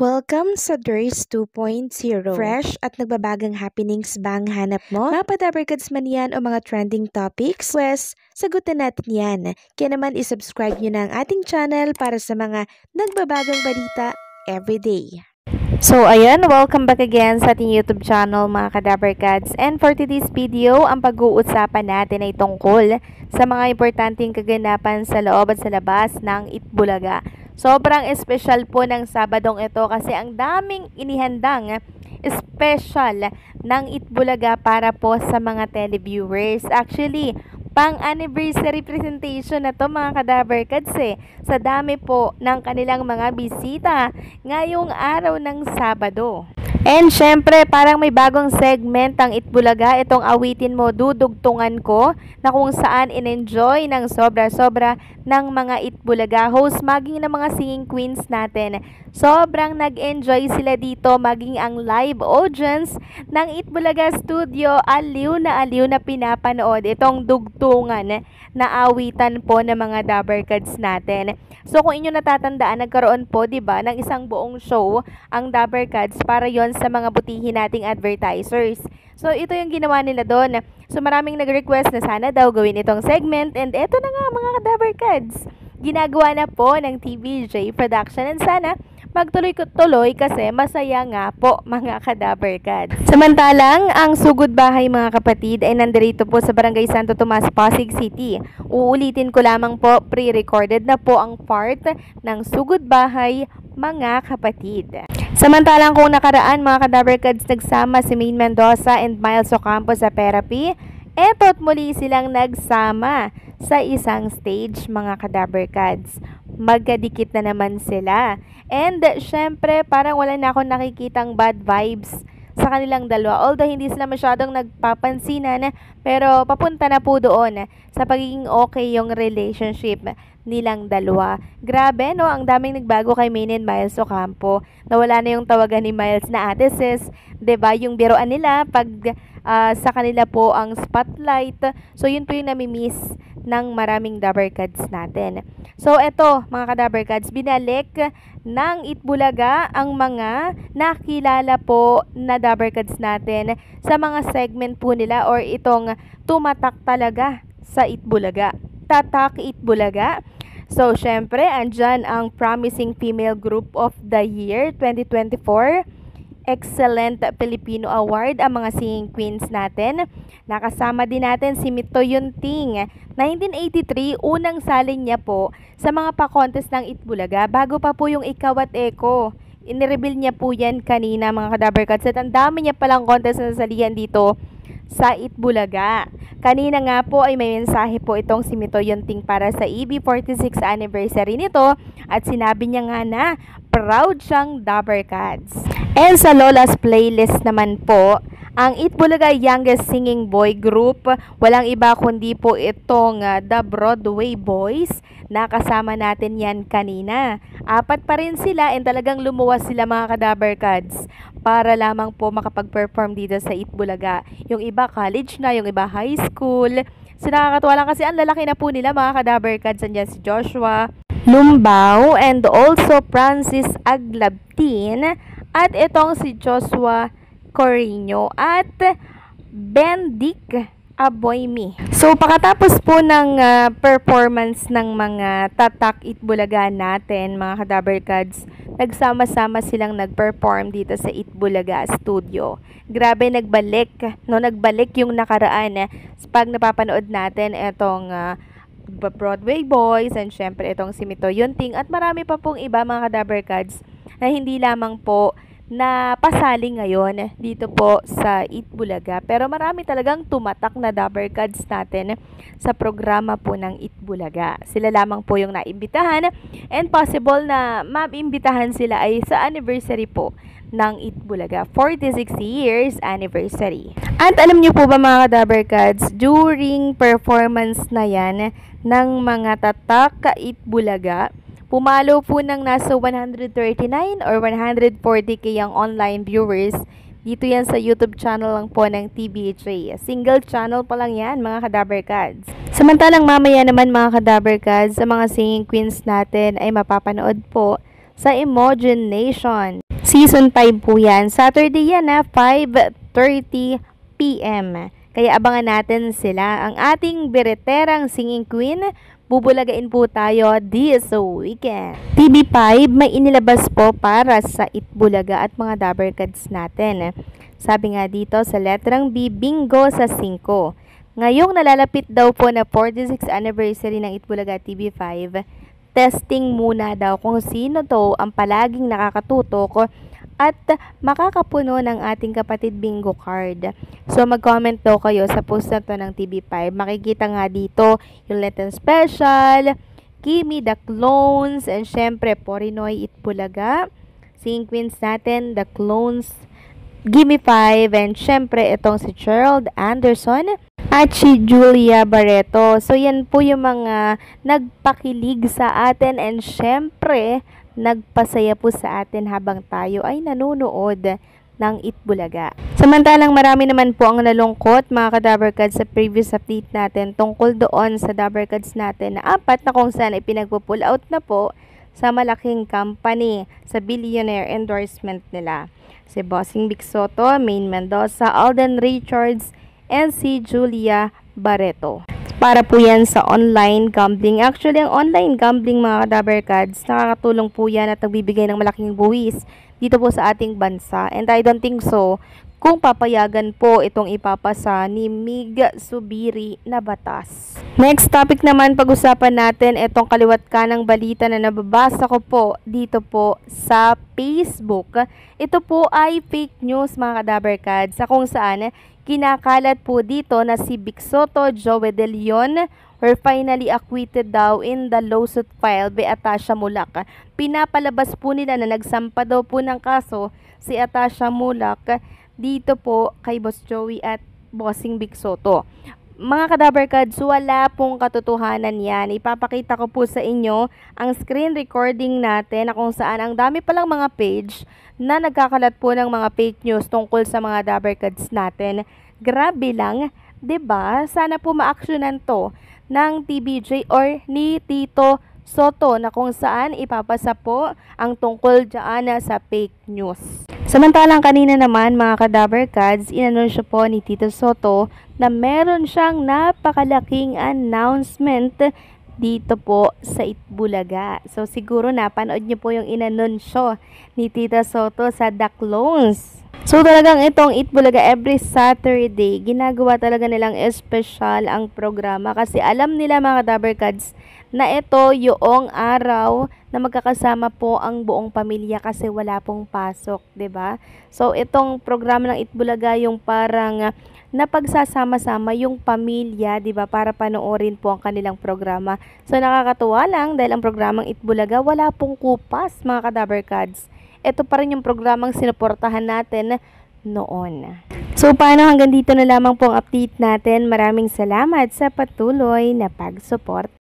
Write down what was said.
Welcome sa Durs 2.0. Fresh at nagbabagang happenings ba ang hanap mo? Mga padabarkads man yan o mga trending topics? Pues, sagutan natin yan. Kaya naman isubscribe nyo na ang ating channel para sa mga nagbabagang balita everyday. So ayan, welcome back again sa ating YouTube channel mga kadabarkads. And for today's video, ang pag-uusapan natin ay tungkol sa mga importanteng kaganapan sa loob at sa labas ng Itbulaga. Sobrang espesyal po ng Sabadong ito kasi ang daming inihandang special ng Itbulaga para po sa mga televiewers. Actually, pang-anniversary presentation na to mga kadabarkads sa dami po ng kanilang mga bisita ngayong araw ng Sabado. And syempre, parang may bagong segment ang Itbulaga, itong Awitin Mo Dudugtungan Ko, na kung saan in-enjoy ng sobra-sobra ng mga Itbulaga host, maging ng mga singing queens natin. Sobrang nag-enjoy sila dito, maging ang live audience ng Itbulaga Studio, aliw na pinapanood itong dugtungan na awitan po ng mga Dabarkads natin. So kung inyo natatandaan, nagkaroon po 'di ba ng isang buong show ang Dabarkads para yon sa mga butihin nating advertisers. So ito yung ginawa nila doon. So maraming nag-request na sana daw gawin itong segment, and eto na nga mga Dabarkads. Ginagawa na po ng TVJ Production, and sana magtuloy-tuloy kasi masaya nga po mga kadabarkads. Samantalang, ang Sugod Bahay mga kapatid ay nandirito po sa Barangay Santo Tomas, Pasig City. Uulitin ko lamang po, pre-recorded na po ang part ng Sugod Bahay mga kapatid. Samantalang kung nakaraan mga kadabarkads, nagsama si Maine Mendoza and Miles Ocampo sa therapy, eto't muli silang nagsama sa isang stage mga kadabarkads. Magkadikit na naman sila. And syempre, parang wala na akong nakikitang bad vibes sa kanilang dalawa. Although hindi sila masyadong nagpapansinan, pero papunta na po doon sa pagiging okay yung relationship nilang dalawa. Grabe, no? Ang daming nagbago kay Maine and Miles Ocampo. Nawala na yung tawagan ni Miles na ate sis. 'Di ba? Yung biroan nila pag sa kanila po ang spotlight. So yun po yung nami-miss ng maraming Dabarkads natin. So eto mga kadabarkads, binalik ng Itbulaga ang mga nakilala po na Dabarkads natin sa mga segment po nila, or itong tumatak talaga sa Itbulaga. Tatak Itbulaga. So syempre, andyan ang Promising Female Group of the Year 2024. Excellent Filipino Award ang mga singing queens natin. Nakasama din natin si Mito Yunting. 1983, unang salin niya po sa mga pa-contest ng Itbulaga bago pa po yung Ikaw at Eko. Inireveal niya po yan kanina mga kadabarkads, at ang dami niya palang contest na nasalihan dito sa Itbulaga. Kanina nga po ay may mensahe po itong si Mito Yunting para sa EB46 anniversary nito, at sinabi niya nga na proud siyang Dabarkads. And sa Lola's playlist naman po, ang Itbulaga Youngest Singing Boy Group, walang iba kundi po itong The Broadway Boys. Nakasama natin yan kanina. 4 pa rin sila, and talagang lumuwas sila mga kadabarkads para lamang po makapag-perform dito sa Itbulaga. Yung iba college na, yung iba high school. So nakakatuwa lang kasi ang lalaki na po nila mga kadabarkads. Andyan si Joshua Lumbao and also Francis Aglabtin, at itong si Joshua Corino at Bendic Aboymi. So pagkatapos po ng performance ng mga Tatak Itbulaga natin mga kadabarkads, nagsama-sama silang nag-perform dito sa Itbulaga Studio. Grabe, nagbalik yung nakaraan pag napapanood natin itong Broadway Boys, and syempre itong si Mito Yunting, at marami pa pong iba mga kadabarkads na hindi lamang po na pasali ngayon dito po sa Itbulaga. Pero marami talagang tumatak na Dabarkads natin sa programa po ng Itbulaga. Sila lamang po yung naimbitahan, and possible na maimbitahan sila ay sa anniversary po ng Itbulaga, 46 years anniversary. At alam niyo po ba mga Dabarkads, during performance na yan ng mga Tatak Itbulaga, pumalo po ng nasa 139 or 140k ang online viewers. Dito yan sa YouTube channel lang po ng TVJ. Single channel pa lang yan mga kadabarkads. Samantalang mamaya naman mga kadabarkads, sa mga singing queens natin ay mapapanood po sa Imagination. Season 5 po yan. Saturday yan 5:30 p.m. Kaya abangan natin sila. Ang ating bireterang singing queen, bubulagain po tayo this weekend. TV5 may inilabas po para sa Itbulaga at mga Dabarkads natin. Sabi nga dito sa letrang B, bingo sa 5. Ngayong nalalapit daw po na 46th anniversary ng Itbulaga TV5, testing muna daw kung sino to ang palaging nakakatutok at makakapuno ng ating kapatid bingo card. So mag-comment daw kayo sa post na to ng TV5. Makikita nga dito yung Lenten Special, Kimi the Clones, and syempre Porinoy Itbulaga, Singing Queens natin, the Clones, Gimme 5, and syempre itong si Gerald Anderson at si Julia Barreto. So yan po yung mga nagpakilig sa atin and syempre nagpasaya po sa atin habang tayo ay nanonood ng Itbulaga. Samantalang marami naman po ang nalungkot mga ka-Dabarkads sa previous update natin tungkol doon sa Dabarkads natin na 4 na kung saan ay pinagpo-pull out na po sa malaking company sa billionaire endorsement nila. Si Bossing Vic Soto, Maine Mendoza, Alden Richards, and si Julia Barreto. Para po yan sa online gambling. Actually, ang online gambling mga ka-Dabarkads, nakakatulong po yan at nagbibigay ng malaking buwis dito po sa ating bansa. And I don't think so kung papayagan po itong ipapasa ni Mig Subiri na batas. Next topic naman, pag-usapan natin itong kaliwat kanang balita na nababasa ko po dito po sa Facebook. Ito po ay fake news mga ka-Dabarkads sa kung saan kinakalat po dito na si Vic Soto, Joey De Leon were finally acquitted daw in the lawsuit filed by Atasha Mulak. Pinapalabas po nila na nagsampa daw po ng kaso si Atasha Mulak dito po kay Boss Joey at Bossing Vic Soto. Mga ka-Dabarkads, wala pong katotohanan yan. Ipapakita ko po sa inyo ang screen recording natin na kung saan ang dami palang mga page na nagkakalat po ng mga fake news tungkol sa mga Dabarkads natin. Grabe lang, 'di ba? Sana po ma-actionan to ng TBJ or ni Tito Soto na kung saan ipapasa po ang tungkol dyan sa fake news. Samantalang kanina naman mga ka-Dabarkads, inanunsyo po ni Tito Soto na meron siyang napakalaking announcement dito po sa Itbulaga. So siguro napanood niyo po yung inanunsyo ni Tito Soto sa The Clones. So talagang itong Itbulaga every Saturday, ginagawa talaga nilang special ang programa kasi alam nila mga Dabarkads na ito yung araw na magkakasama po ang buong pamilya kasi wala pong pasok, 'di ba? So itong programa ng Itbulaga yung parang napagsasama-sama yung pamilya, 'di ba, para panoorin po ang kanilang programa. So nakakatuwa lang dahil ang programang Itbulaga wala pong kupas mga ka-Dabarkads. Ito pa rin yung programang sinuportahan natin noon. So paano, hanggang dito na lamang po ang update natin. Maraming salamat sa patuloy na pag-support.